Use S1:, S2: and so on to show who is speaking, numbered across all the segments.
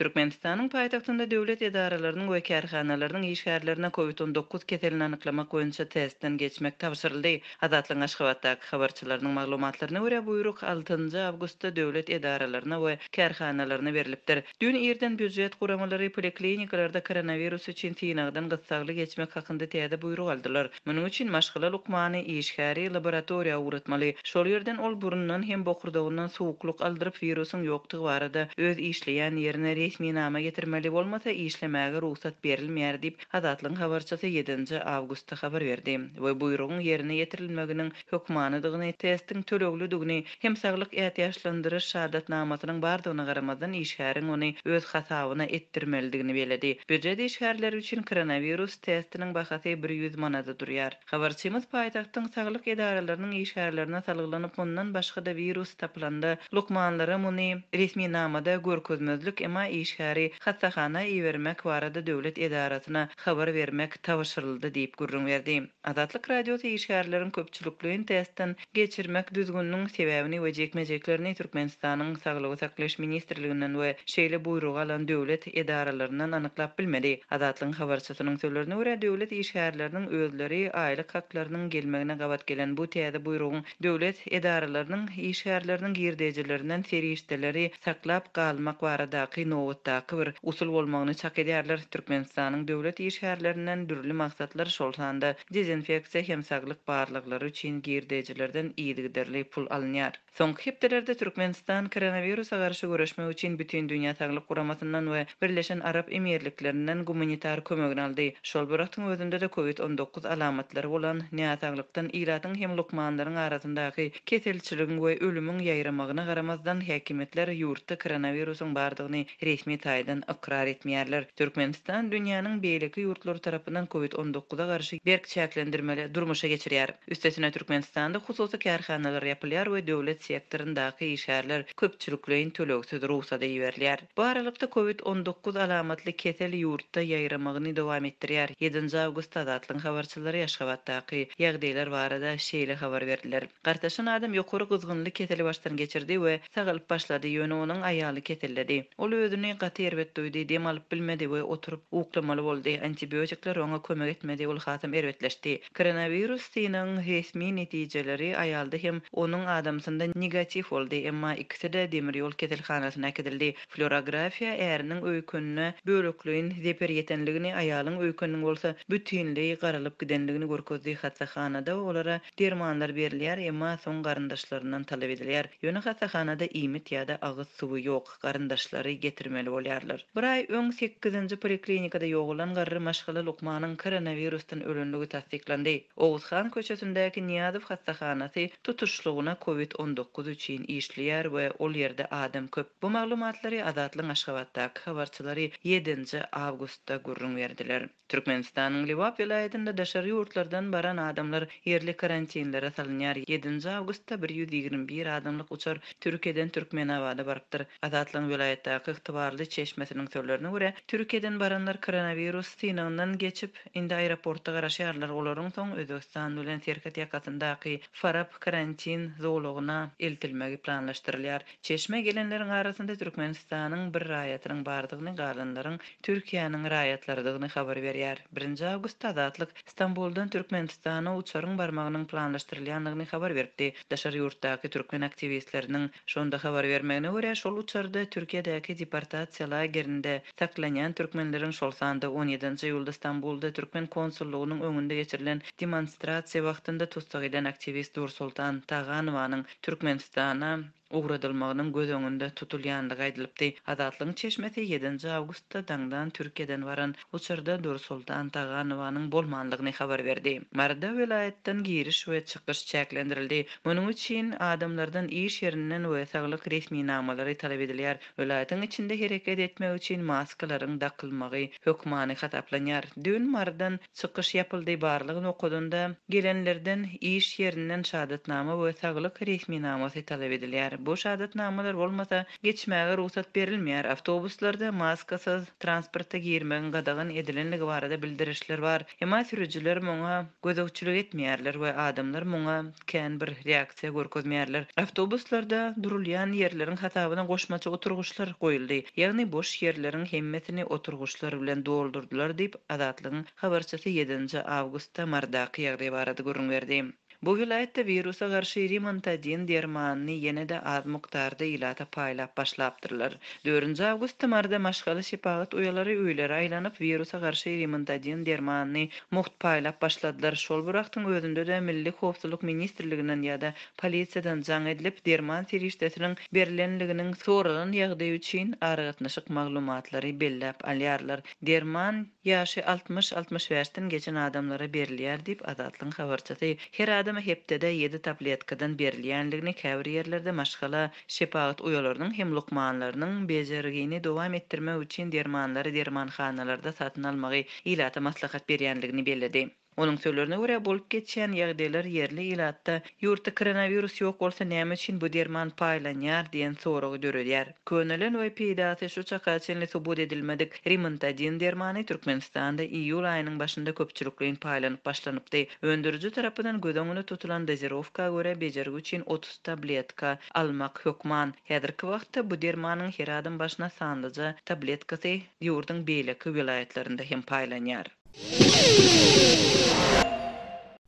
S1: Türkmenistanyň paýtagtynda döwlet edaralarynyň we kärhanalarynyň işgärlerine COVID-19 keselini anyklamak boýunça testden geçmek tapşyryldy. Adatlyň Aşgabatdaky habarçylarynyň maglumatlaryna görä buyruk 6 awgustda döwlet edaralaryna we kärhanalaryna berilipdir. Dün ýerden büdjet guramalary poliklinikalarda koronavirus üçin synagdan gytsagly geçmek hakynda täze buyruk aldylar. Munyň üçin maşgala lukmany işgäri laboratoriýa uğratmaly. Şol ýerden ol burundan hem bokurdagyndan sowukluk aldyryp virusyň ýokdugy barada öz işleýän ýerine resmi nama getirmeli bolmasa işlemäge ruhsat berilmeýär diýip Adatlyň habarçysy 7 awgustda habar berdi. We buyrugyň ýerine ýetirilmeginiň hökmanydygyny, testiň töleglüdigini hem saglyk ähtiýaçlandyryş şahadatnamasynyň bardygyna garamazdan işgäriň ony öz hasabyna etdirmelidigini beledi. Büdjet işgärleri üçin koronavirus testiniň bahasy 100 manada durýar. Habarçymyz paýtagtyň saglyk edaralarynyň işgärlerine salyglanyp ondan başga da virus tapylanda lukmanlara muny resmi namada görkezmezlik ema işgäri hassahana iýermek barada döwlet edarasyna habar bermek tabşyryldy diýip gurrun berdi. Adatlyk radiosy işgärleriň köpçülikligini testden geçirmek düzgünlüğüň sebäbini we jekmejeklerini Türkmenistanyň Saglygy saklaş ministrliginden we şeýle buyrug alan döwlet edaralarynyň anyklap bilmedi. Adatlyň habarçysynyň sözlerine görä döwlet işgärleriniň özleri aýlyk haklarynyň gelmegine gabat gelen bu täze buyrugyň döwlet edaralarynyň işgärleriniň girdejilerinden serişdeleri saklap galmak baradaky nowatdaky bir usul bolmagyny çak edýärler. Türkmenistanyň döwlet işgärlerinden dürli maksatlar şolsanda dezinfeksiýa hem saglyk barlyklary üçin girdejilerden iýdigderli pul alınýar. Soňky hepdelerde Türkmenistan koronavirusa garşy görüşmek üçin bütün dünýä saglyk guramasyndan we Birleşen Arap Emirliklerinden gumanitar kömegini aldy. Şol bıraktyň özünde de COVID-19 alamatlary bolan näsaglykdan ýylatyň hem lukmanlaryň arasyndaky keselçiligiň we ölümüň ýaýramagyna garamazdan häkimetler ýurtda koronavirusyň bardygyny resmi taýdan ikrar etmeýärler. Türkmenistan dünýäniň beýleki ýurtlary tarapyndan COVID-19'a garşy berk çäklendirmeli durmuşa geçirýär. Üstesine Türkmenistanda hususy kärhanalar ýapylýar we döwlet sektorundaky işgärler köpçülikligiň töleksiz ruhsat berilýär. Bu aralykda COVID-19 alamatly kesel ýurtda ýaýramagyny dowam etdirýär. 7 awgustda Adatlyň habarçylary Aşgabatdaky ýagdaýlar barada şeýle habar berdiler. Gartaşan adam ýokary gyzgynly keseli başdan geçirdi we sagalyp başlady ýöne onuň aýaly keselledi. Ol özüni gaty erbet duýdy, dem alyp bilmedi we oturup uklamaly boldy. Antibiotikler oňa kömek etmedi, ol hasam erbetleşdi. Koronavirus synyň resmi netijeleri aýalda hem onuň adamsynda negativ boldy, emma ikisi de demir ýol keselhanasyna gidildi. Floragrafiýa äriniň öýkünine bölekligiň zeper ýetenligini, aýalyň öýküniniň bolsa bütünleýi garalyp gidenligini görkezdi. Hastahanada olara dermanlar berilýär, emma soň garyndaşlaryndan talap edilýär. Ýöne hastahanada iýmit ýa-da agyz suwy ýok, garyndaşlary getirmeli bolýarlar. Bir ay öň 8-nji poliklinikada ýogulan garry maşgala lukmanyň koronavirusdan ölenligi tasdiklendi. Owuzhan köçesindäki Niýazow hastahanasy tutuşlugyna COVID-19 üçin işleýär we ol ýerde adam köp. Bu maglumatlary Adatlyň Aşgabatdaky habarçylary 7 awgustda gurrun berdiler. Türkmenistanyň Liwap vilayetinde daşary ýurtlardan baran adamlar ýerli karantinlere salynýar. 7 awgustda 121 adamlyk uçar Türkiýeden Türkmenabada barypdyr. Adatlyň vilayetdaky ygtybarly çeşmesiniň sözlerine görä, Türkiýeden baranlar koronavirus synagyndan geçip indi aeroportda garaşýarlar. Olaryň soň Özbekistan bilen Serkat ýakasyndaky Farab karantin zowlugyna eltilmegi planlaşdyrylýar. Çeşme gelenleriň arasynda Türkmenistanyň bir raýatynyň bardygyny, galanlaryň Türkiýanyň raýatlarydygyny habar berýär. 1 awgustda Adatlyk Istanbuldan Türkmenistana uçaryň barmagynyň planlaşdyrylýanlygyny habar berdi. Daşary ýurtdaky türkmen aktivistleriniň şonda habar bermegine görä, şol uçarda Türkiýedäki deportasiýa lagerinde saklanýan türkmenleriň şol sanda 17 ýylda Istanbulda türkmen konsullugynyň öňünde geçirilen demonstrasiýa wagtynda tutsak eden aktivist Nursultan Taganowanyň Türkmenistana uğradylmagynyň göz öňünde tutulýanlygy aýdylypdy. Adatlyň çeşmesi 7 awgustda daňdan Türkiýeden baran uçurda Nursultan Taganowanyň bolmanlygyny habar berdi. Marda vilayetden giriş we çykyş çäklendirildi. Munyň üçin adamlardan iş ýerinden we saglyk resmi namalary talap edilýär. Vilayetyň içinde hereket etmek üçin maskalaryň dakylmagy hökmany hataplanýar. Dün mardan çykyş ýapyldy. Barlygyny okudunda gelenlerden iş ýerinden şahadatnama we saglyk resmi namasy talap edilýär. Bu şahatnamalar bolmasa geçmäge ruhsat berilmeýär. Awtobuslarda maskasız transportda girmegen gadagyn edilenligi barada bildirişler bar. Hema sürüjiler muňa gözegçilik etmeýärler we adamlar muňa kän bir reaksiýa görkezmeýärler. Awtobuslarda durulýan ýerleriň hasabyna goşmaça oturguşlar goýuldy. Ýagny boş ýerleriň hemmetini oturguşlar bilen doldurdular diýip Azatlygyň habarçysy 7 awgustda mardaky ýagdaý barada görünberdi. Bu vilayetde virusa garşy Rimontagen dermanyny ýene-de az mukdarda ilata paýlap başlapdyrlar. 4 awgustda marda maşgaly şepagat uýalary öýlere aýlanyp virusa garşy Rimontagen dermanyny muht paýlap başladylar. Şol bir wagtyň özünde de Milli Howpsuzlyk Ministrliginden ýa-da polisiýadan jaň edilip derman serişdesiniň berilenliginiň soralan ýagdaý üçin aragatnaşyk maglumatlary bellap alýarlar. Derman ýaşy 60-65-den geçen adamlara berilýär diýip Azatlygyň habarçysy her adama hepdede 7 tabletkadan berilýänligini käbir ýerlerde maşgala şepagat uýalarynyň hem lukmanlarynyň bejerigini dowam etdirmek üçin dermanlary dermanhanalarda satyn almagy ilata maslahat berýänligini belledi. Onun sözlerine göre bolup geçen ýagdaýlar yerli ilatda ýurtda koronavirus ýok bolsa näme üçin bu derman paýlanýar diýen soragy döredýär. Könelen we peýdasy şu çaka çenli subut edilmedik. Rimontagen dermany Türkmenistanda iýul aýynyň başynda köpçülikliň paýlanyp başlanypdy. Öndürüji tarapyndan gödöňüne tutulan dozirowka göre bejergi üçin 30 tabletka almak hökman. Häzirki wagtda bu dermanyň her adam başyna sanlyca tabletkasy ýurduň beýleki vilayetlerinde hem paýlanýar.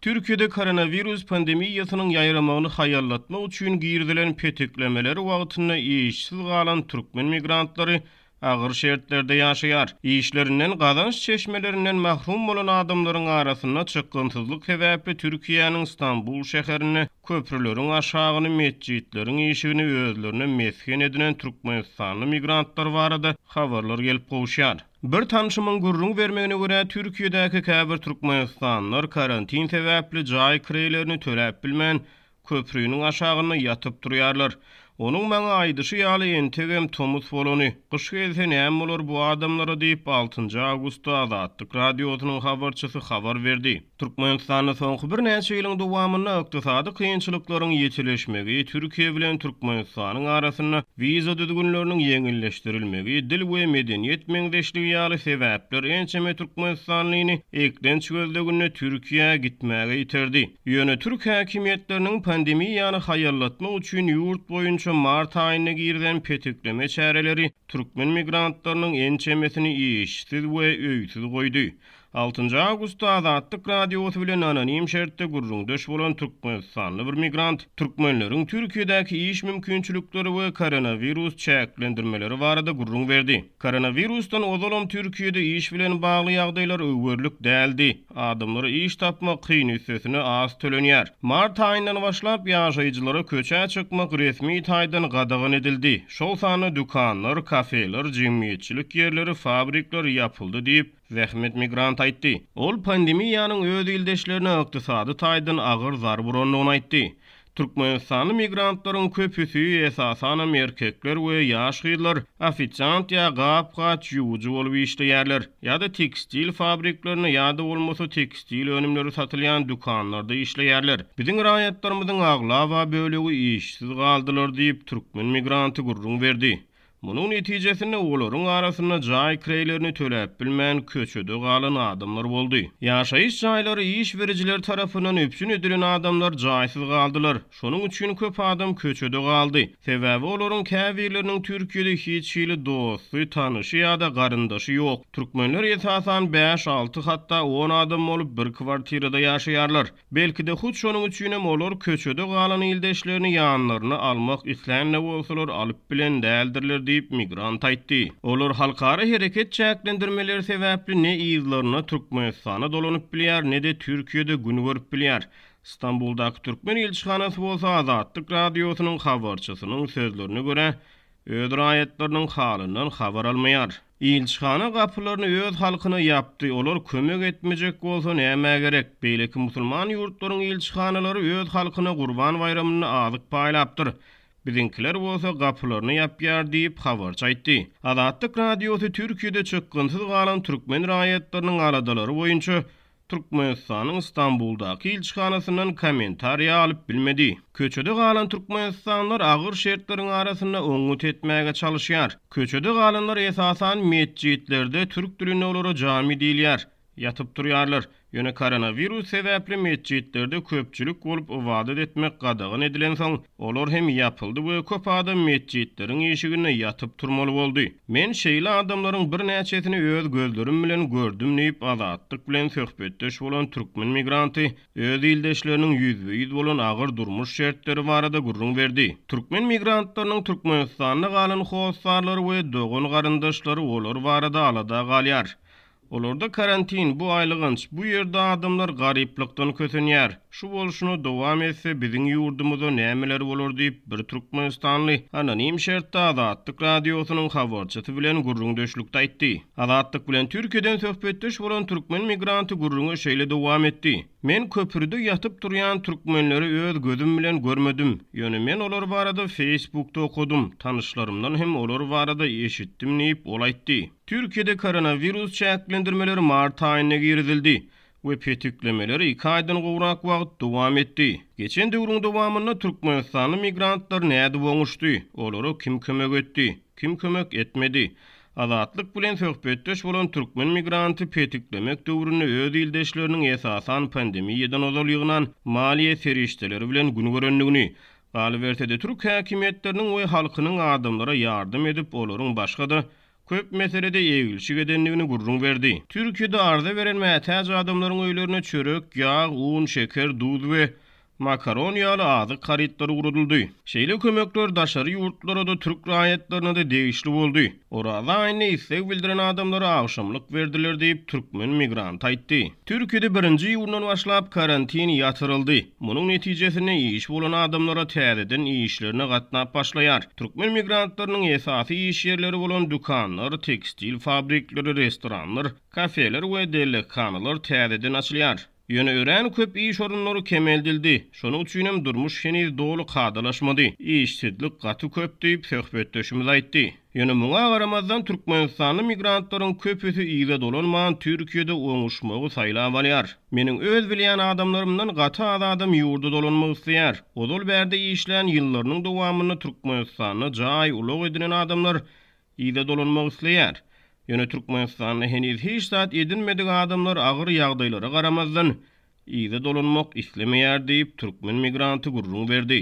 S2: Türkiýede koronavirus pandemiýasynyň ýaýramagyny haýallatmak üçin girdilen peteklemeleri wagtyna işsiz galan türkmen migrantlary agyr şertlerde ýaşaýar. İşlerinden gazanç çeşmelerinden mahrum bolan adamlaryň arasynda çykgynsyzlyk sebäpli Türkiýanyň Istanbul şäherine köprüleriň aşagyny mesjidleriň işigini özlerine mesken edilen Türkmenistanly migrantlar barada habarlar gelip gowşýar. Bir tanışymyň gurrun bermegine görä Türkiýedäki käbir Türkmenistanlylar karantin sebäpli jaý kirelerini töläp bilmän köprüýüniň aşagyna ýatyp durýarlar. Onuň maňa aýdyşy ýaly entegem tomut bolany. Gyş gelse näme bolar bu adamlara diýip 6 awgustda Azatlyk radiosynyň habarçysy habar berdi. Türkmenistanyň soňky bir näçe ýylyň dowamynda ykdysady kynçylyklaryň ýetileşmegi, Türkiýe bilen Türkmenistanyň arasynda wiza düzgünleriniň ýeňilleşdirilmegi, dil we medeniýet meňdeşligi ýaly sebäpler ençeme Türkmenistanlyny ekden çözlegünde Türkiýe gitmäge ýiterdi. Ýöne Türk häkimetleriniň pandemiýany haýallatmak üçin ýurt boýunça mart aýyna girden petekleme çäreleri türkmen migrantlarynyň ençemesini işsiz we öýsiz goýdy. 6 awgustda Azatlyk radiosy bilen anonim şertde gurrundaş bolan Türkmenistanly bir migrant türkmenleriň Türkiýedäki iş mümkinçilikleri we koronavirus çäklendirmeleri barada gurrun berdi. Koronavirusdan ozalam Türkiýede iş bilen bagly ýagdaýlar öwürlük däldi. Adamlar iş tapmak kyn üstesine az tölenýär. Mart aýyndan başlap ýaşaýjylara köçä çykmak resmi taýdan gadagan edildi. Şol sany dukanlar, kafeler, jemgyýetçilik ýerleri, fabrikler ýapyldy diýip Zähmet migrant aýtdy. Ol pandemiýanyň öz ildeşlerine ykdysady taýdan agyr zar buranlygyny aýtdy. Türkmenistanly migrantlaryň köpüsi esasan erkekler we ýaşgylar, ofiçant ýa gapgaç ýuwjy bolup işleýärler. Ýa-da tekstil fabriklerini ýa-da bolmasa tekstil önümleri satylýan dukanlarda işleýärler. Biziň raýatlarymyzyň aglawa bölegi işsiz galdylar diýip türkmen migranty gurrun berdi. Munun netijesinde olaryň arasynda jaý kirelerini töläp bilmän köçede galan adamlar boldy. Ýaşaýyş jaýlary iş berijiler tarapyndan öpsün edilen adamlar jaýsyz galdylar. Şonuň üçin köp adam köçede galdy. Sebäbi olaryň käbirleriniň Türkiýede hiç ýyly dosty, tanyşy ýa-da garyndaşy ýok. Türkmenler esasan 5-6 hatda 10 adam bolup bir kwartirada ýaşaýarlar. Belki de hut şonuň üçin hem olar köçede galan ildeşlerini ýanlaryna almak islenle bolsalar alyp bilen däldirler diýip migrant aýtdy. Olar halkara hereket çäklendirmeleri sebäpli ne ýyllaryna Türkmenistana dolanyp bilýär, ne de Türkiýede gün görüp bilýär. İstanbuldaky Türkmen elçihanasy bolsa Azatlyk radiosynyň habarçysynyň sözlerine görä öz raýatlarynyň halyndan habar almaýar. Elçihana gapylaryny öz halkyna ýapdy. Olar kömek etmejek bolsa näme gerek? Beýleki musulman ýurtlaryň elçihanalary öz halkyna Gurban bayramyny azyk paýlapdyr. Bizinkiler bolsa gapylaryny ýapýar diýip habarçy aýtdy. Azatlyk radiosy Türkiýede çykgynsyz galan türkmen raýatlarynyň aladalary boýunça Türkmenistanyň Istanbuldaky ilçihanasyndan kommentariýa alyp bilmedi. Köçede galan türkmenistanlar agyr şertleriň arasynda öňüt etmäge çalışýar. Köçede galanlar esasan mescitlerde türk dilinde olara jami diýilýär. Yatıp durýarlar. Ýöne koronavirus sebäpli mescitlerde köpçülik bolup ibadet etmek gadagyn edilen soň olar hem yapyldy we köp adam mescitleriň eşigine yatyp turmaly boldy. Men şeýle adamlaryň bir näçesini öz gözlerim bilen gördüm diýip azatlyk bilen söhbetdeş bolan türkmen migranty öz ildeşleriniň ýüzbe-ýüz bolan agyr durmuş şertleri barada gurrun berdi. Türkmen migrantlarynyň Türkmenistanda galan howsarlary we dogan garandaşlary olar barada alada galýar. Olarda karantin, bu aylygynç, bu ýerde adamlar garyplykdan kösenýär. Şu bolşuny dowam etse biziň ýurdumyzda nämeler bolar diýip bir türkmenistanly anonim şertde Azatlyk radiosynyň habarçysy bilen gurrundeşlikde aýtdy. Azatlyk bilen Türkiýeden söhbetdeş bolan türkmen migranty gurrunga şeýle dowam etdi. Men köprüde yatyp durýan türkmenleri öz gözüm bilen görmedim. Ýöne men olar barada Facebookda okudum. Tanışlarymdan hem olar barada eşitdim diýip ol aýtdy. Türkiýede koronavirus çäklendirmeleri mart aýyna girizildi we petüklemeleri 2 aýdan gowrak wagt dowam etdi. Geçen döwrüň dowamynda Türkmenistanly migrantlar näde boňuşdy? Olary kim kömek etdi? Kim kömek etmedi? Azatlyk bilen söhbetdeş bolan türkmen migranty petüklemek döwründe öz ildeşleriniň esasan pandemiýadan ozalýygynan maliýe serişdeleri bilen gün görenligini, galybertede Türk häkimetleriniň we halkynyň adamlara ýardym edip olaryň başga-da köp meselede eýilşik edenligini gurrun berdi. Türkiýede arda beren mätäç adamlaryň öýlerine çörek, ýağ, un, şeker, duz we makaron ýaly azyk harytlary guruldy. Şeýle kömekler daşary ýurtlara da türk raýatlaryna da degişli boldy. Orada aýny istek bildiren adamlara agşamlyk berdiler diýip türkmen migrant aýtdy. Türkiýede 1-nji ýyldan başlap karantin ýatyryldy. Munyň netijesinde iş bolan adamlara täzeden işlerine gatnap başlaýar. Türkmen migrantlarynyň esasy iş ýerleri bolan dukanlar, tekstil fabrikleri, restoranlar, kafeler we delekanalar täzeden açylýar. Ýöne ören köp iş orunlary kemeldildi. Şonuň üçin hem durmuş heniz dolu kadalaşmady. İşsizlik gaty köp diýip söhbetdeşimiz aýtdy. Ýöne muňa garamazdan Türkmenistanly migrantlaryň köpüsi ýyza dolanman Türkiýede oňuşmagy saýlap alýar. Meniň öz bilýän adamlarymdan gaty adam ýurda dolanmak isleýär. Ozal berde işlän ýyllarynyň dowamyny Türkmenistanyň jaý ulak edilen adamlar ýyza dolanmak isleýär. Ýöne Türkmenistanyň heniz hiç zat edinmedik adamlar agyr ýagdaýlara garamazdan ýyza dolanmak islemeýär diýip türkmen migranty gurrun berdi.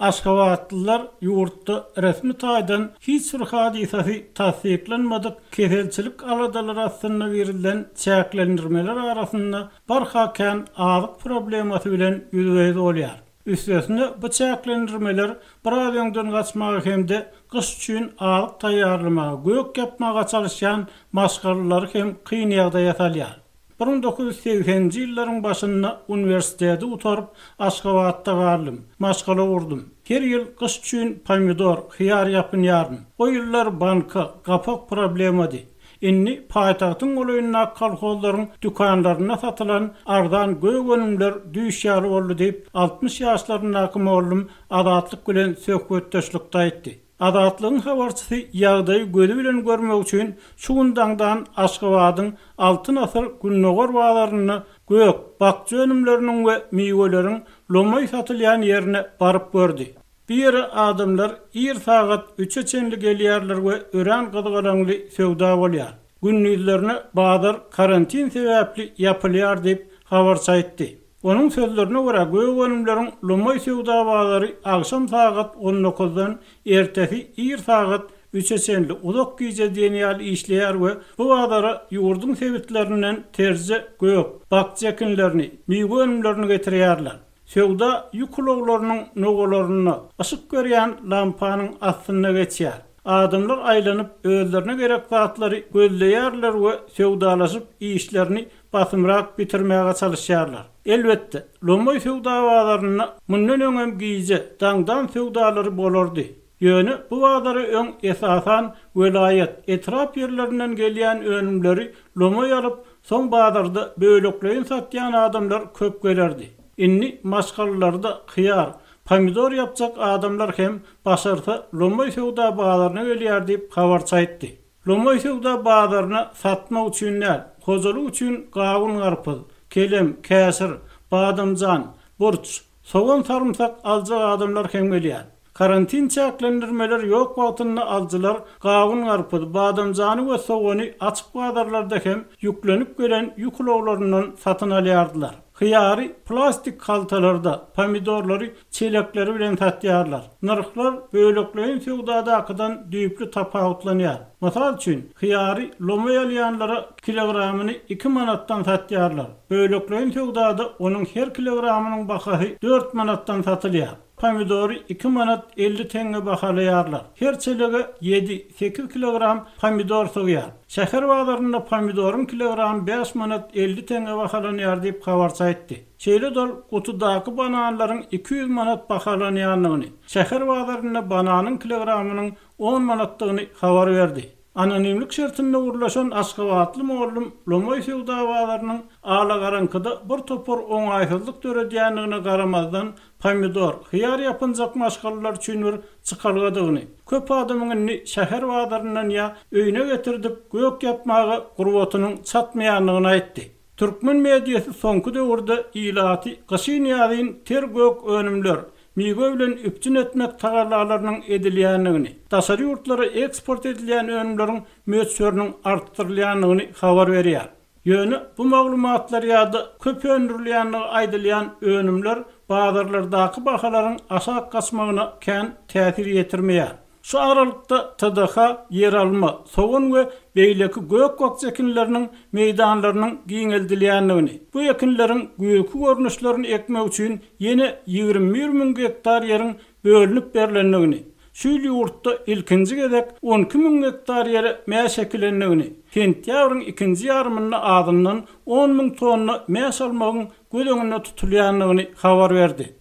S3: Aşgabatlylar ýurtda resmi taýdan hiç bir hadisasy tasdiklenmedik keselçilik aladalar arasynda berilen çäklendirmeler arasynda barhakan azyk problemasy bilen ýüzüňiz bolýar. Üstesinde bu çäklendirmeler bir ýöňden gaçmagy hemde gyş üçin alyk taýýarlamagy, gök yapmaga çalışan maşgarlar hem kyn ýagda ýatalýar. 1980-nji ýyllaryň başynda uniwersitede utarıp Aşgabatda garlym, maşgala gurdum. Her ýyl gyş üçin pomidor, hyýar ýapynýarmyn. O ýyllar banka, gapak problemady. Inni paýtagtyň olaýyna kolhollaryň dükanlaryna satylan ardan göýönümler düýşýär boldy diýip 60 ýaşlaryna oğlum Azatlyk bilen söhbetdeşlikde aýtdy. Azatlygyň habarçysy ýagdaýy gözü bilen görmek üçin şuňdandan Aşgabatyň altyn asyr günnogor baglaryny gök, bakçy önümleriniň we miweleriň lomoy satylýan ýerine baryp gördi. Bir adamlar ir sagat 3'e çenli gelýärler we ören gyzgalaňly söwda bolýar. Günnüzlerine bazar karantin sebäpli ýapylýar diýip habarça aýtdy. Onun sözlerine göre göýönümleriň lomoy söwda bazary akşam sagat 19-dan ertesi ir sagat 3'e çenli uzak güýje diýen işleýär we bu bazara ýurdun sewitlerinden terje gök, bakçy ekinlerini, miwönümlerini getirýärler. Söwda ýukulaglarynyň nogalaryny aşyk görýän lampanyň astynda geçýär. Adamlar aýlanyp özlerine gerek zatlary gözleýärler we söwdalaşyp işlerini basymrak bitirmäge çalışýarlar. Elbetde, lomoy söwdabalaryny mundan öňem giýje, daňdan söwdalary bolardy. Ýöne bu bazary öň esasan welaýet, etrap ýerlerinden gelýän önümleri lomoy alyp, soň bazarda böýlekleýin satýan adamlar köp gelerdi. Inni maşgallarda hyýar, pomidor ýapjak adamlar hem başarsa lomoy söwda bagalaryna gelýär diýip habarça aýtdy. Lomoy sowda bazarına satma üçin näl, hozalyk üçin gawun garpyz, kelem, käsir, badamjan, burç, soğan sarımsak alacak adamlar kemgelýär. Karantin çäklendirmeler ýok wagtynda alçylar gawun garpyz, badamjany we soğany açyk bazarlarda hem ýüklenip gelen ýüklowlaryndan satyn alýardylar. Hıyari plastik kaltalarda, pomidorları çelekleri bilen satýarlar. Narxlar bölekleýin sowdadakydan düýpli tapawutlanýar. Masal üçin, hıyari lomoy alýanlara kilogramyny 2 manatdan satýarlar. Bölekleýin sowdada onun her kilogramynyň bahasy 4 manatdan satylýar. Pomidory 2 manat 50 tenge bahalayarlar. Her çelege 7-8 kilogram pomidor soğuyar. Şäher bazarynda pomidorun kilogramı 5 manat 50 tenge bahalanýar diýip habarça etdi. Şeýle dol gutudaky bananlaryň 200 manat bahalanýanlygyny, şäher bazarynda bananyň kilogramynyň 10 manatlygyny habar berdi. Anonimlik şertinde urlaşan Aşgabatly mollum Lomoy sowda bazarynyn alagarankada bir topor oňaýsızlyk töredýänligine garamazdan pomidor, hıyar yapınjak maşgallar üçin bir çykalgadygyny, köp adamyň şäher bazaryndan ýa öýüne getirdip gök yapmagy gurbatynyň çatmaýanlygyny aýtdy. Türkmen mediýasy soňky döwürde ilaty gysyn ýazyn ter gök önümler migo bilen üpçün etmek tagallalarynyň edilýänligini, daşary ýurtlara eksport edilýän önümleriň möçörüniň artdyrylýanlygyny habar berýär. Ýöne bu maglumatlar ýa-da köp öndürilýänligi aýdylýan önümler bazarlardaky bahalaryň aşak gasmagyna kän täsir ýetirmeýär. Şu aralykda TDH yer alma, soğun we beýleki gök wakçekinleriniň meýdanlarynyň giňeldilýänligini, bu ekinleriň güýkü görnüşlerini ekmek üçin ýene 20.000 hektar ýeriň bölünip berilenligini, şu ýurtda ilkinji gezek 12.000 hektar ýere mäş ekilenligini, sentýabryň ikinji ýarymyna adyndan 10.000 tonna mäş almagyň göz öňünde tutulýanlygyny habar berdi.